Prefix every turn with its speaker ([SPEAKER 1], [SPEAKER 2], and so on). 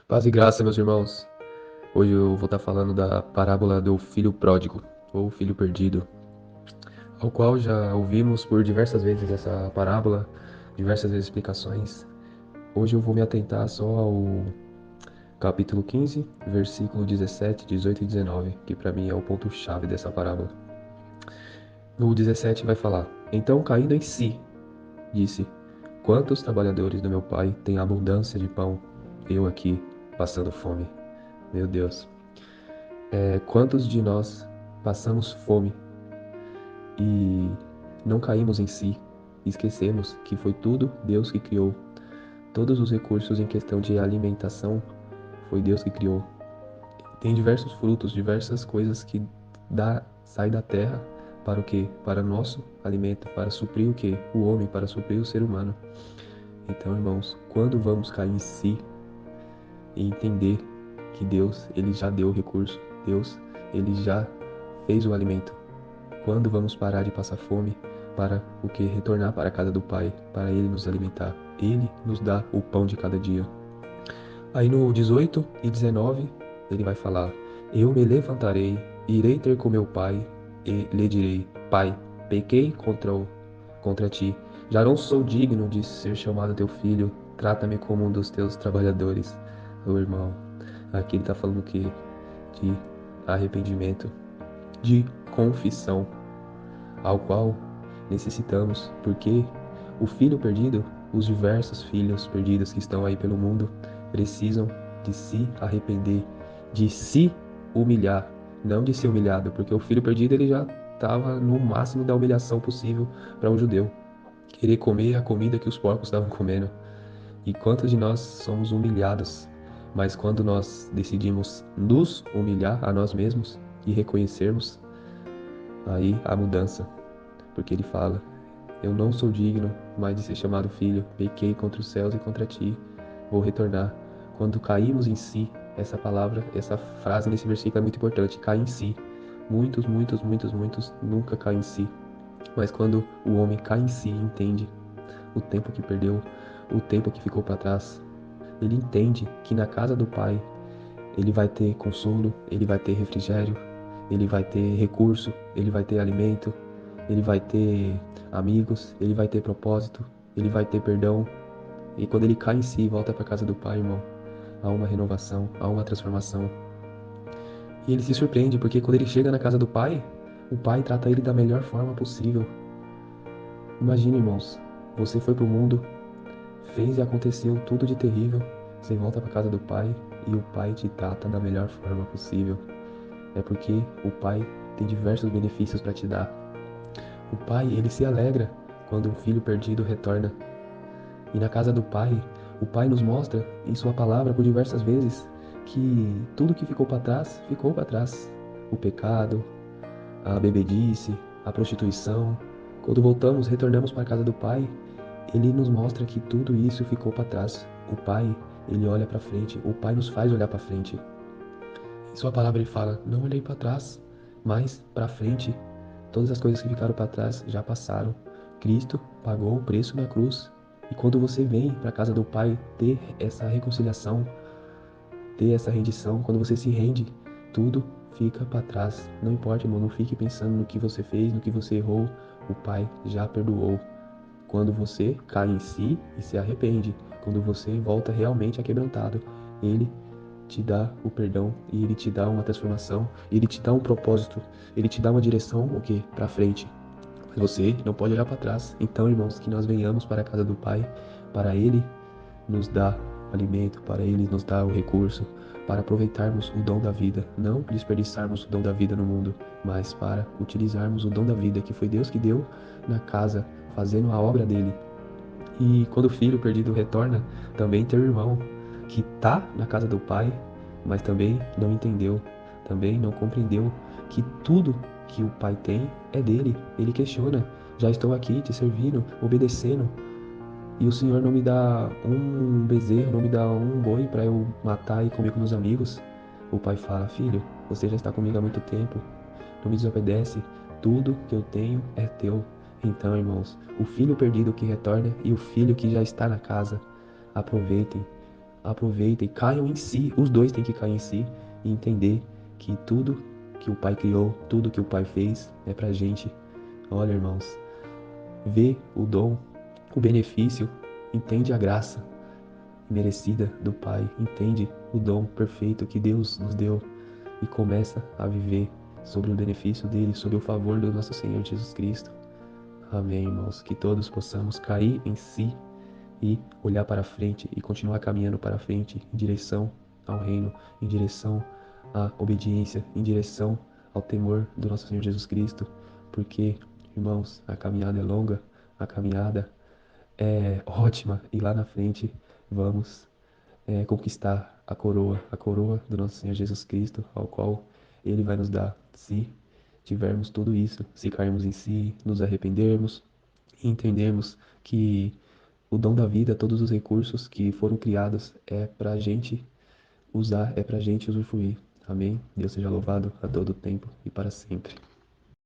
[SPEAKER 1] Paz e graça, meus irmãos. Hoje eu vou estar falando da parábola do filho pródigo, ou filho perdido, ao qual já ouvimos por diversas vezes essa parábola, diversas vezes explicações. Hoje eu vou me atentar só ao capítulo 15, versículo 17, 18 e 19, que para mim é o ponto-chave dessa parábola. No 17 vai falar: Então, caindo em si, disse: Quantos trabalhadores do meu pai têm abundância de pão, eu aqui passando fome? Meu Deus. Quantos de nós passamos fome e não caímos em si, e esquecemos que foi tudo Deus que criou? Todos os recursos em questão de alimentação foi Deus que criou. Tem diversos frutos, diversas coisas que sai da terra para o quê? Para nosso alimento, para suprir o quê? O homem, para suprir o ser humano. Então, irmãos, quando vamos cair em si e entender que Deus, ele já deu o recurso, Deus, ele já fez o alimento. Quando vamos parar de passar fome para o que? Retornar para a casa do Pai, para Ele nos alimentar. Ele nos dá o pão de cada dia. Aí no 18 e 19, ele vai falar: Eu me levantarei, irei ter com meu pai e lhe direi: Pai, pequei contra ti. Já não sou digno de ser chamado teu filho. Trata-me como um dos teus trabalhadores. Meu irmão, aqui ele está falando o quê? De arrependimento, de confissão, ao qual necessitamos, porque o filho perdido, os diversos filhos perdidos que estão aí pelo mundo, precisam de se arrepender, de se humilhar, não de ser humilhado, porque o filho perdido ele já estava no máximo da humilhação possível para um judeu, querer comer a comida que os porcos estavam comendo. E quantos de nós somos humilhados, mas quando nós decidimos nos humilhar a nós mesmos e reconhecermos, aí a mudança, porque ele fala: Eu não sou digno mais de ser chamado filho, pequei contra os céus e contra ti, vou retornar. Quando caímos em si, essa palavra, essa frase nesse versículo é muito importante, cai em si. Muitos nunca caem em si. Mas quando o homem cai em si e entende o tempo que perdeu, o tempo que ficou para trás, ele entende que na casa do Pai ele vai ter consolo, ele vai ter refrigério, ele vai ter recurso, ele vai ter alimento, ele vai ter amigos, ele vai ter propósito, ele vai ter perdão. E quando ele cai em si e volta para casa do Pai, irmão, há uma renovação, há uma transformação. E ele se surpreende porque quando ele chega na casa do Pai, o Pai trata ele da melhor forma possível. Imagina, irmãos, você foi pro mundo, fez e aconteceu tudo de terrível, você volta para casa do Pai e o Pai te trata da melhor forma possível. É porque o Pai tem diversos benefícios para te dar. O Pai, ele se alegra quando um filho perdido retorna. E na casa do Pai, o Pai nos mostra em sua palavra por diversas vezes que tudo que ficou para trás, ficou para trás. O pecado, a bebedice, a prostituição. Quando voltamos, retornamos para a casa do Pai, ele nos mostra que tudo isso ficou para trás. O Pai, ele olha para frente, o Pai nos faz olhar para frente. Em sua palavra ele fala: Não olhei para trás, mas para frente. Todas as coisas que ficaram para trás já passaram. Cristo pagou o preço na cruz. E quando você vem para a casa do Pai ter essa reconciliação, ter essa rendição, quando você se rende, tudo fica para trás. Não importa, irmão, não fique pensando no que você fez, no que você errou. O Pai já perdoou. Quando você cai em si e se arrepende, quando você volta realmente aquebrantado, Ele te dá o perdão e Ele te dá uma transformação, Ele te dá um propósito, Ele te dá uma direção, o quê? Para frente. Mas você não pode olhar para trás. Então, irmãos, que nós venhamos para a casa do Pai, para Ele nos dar alimento, para Ele nos dar o recurso, para aproveitarmos o dom da vida, não desperdiçarmos o dom da vida no mundo, mas para utilizarmos o dom da vida que foi Deus que deu na casa, fazendo a obra dele. E quando o filho perdido retorna, também tem o irmão que está na casa do pai, mas também não entendeu, também não compreendeu que tudo que o pai tem é dele. Ele questiona: já estou aqui te servindo, obedecendo, e o Senhor não me dá um bezerro, não me dá um boi para eu matar e comer com meus amigos? O pai fala: Filho, você já está comigo há muito tempo, não me desobedece, tudo que eu tenho é teu. Então, irmãos, o filho perdido que retorna e o filho que já está na casa, aproveitem, aproveitem, caiam em si, os dois têm que cair em si e entender que tudo que o Pai criou, tudo que o Pai fez é pra gente. Olha, irmãos, vê o dom, o benefício, entende a graça merecida do Pai, entende o dom perfeito que Deus nos deu e começa a viver sobre o benefício dele, sobre o favor do nosso Senhor Jesus Cristo. Amém, irmãos. Que todos possamos cair em si e olhar para frente e continuar caminhando para frente em direção ao reino, em direção à obediência, em direção ao temor do nosso Senhor Jesus Cristo, porque, irmãos, a caminhada é longa, a caminhada é ótima e lá na frente vamos conquistar a coroa do nosso Senhor Jesus Cristo, ao qual Ele vai nos dar se tivermos tudo isso, se cairmos em si, nos arrependermos e entendermos que o dom da vida, todos os recursos que foram criados é para a gente usar, é para a gente usufruir. Amém? Deus seja louvado a todo tempo e para sempre.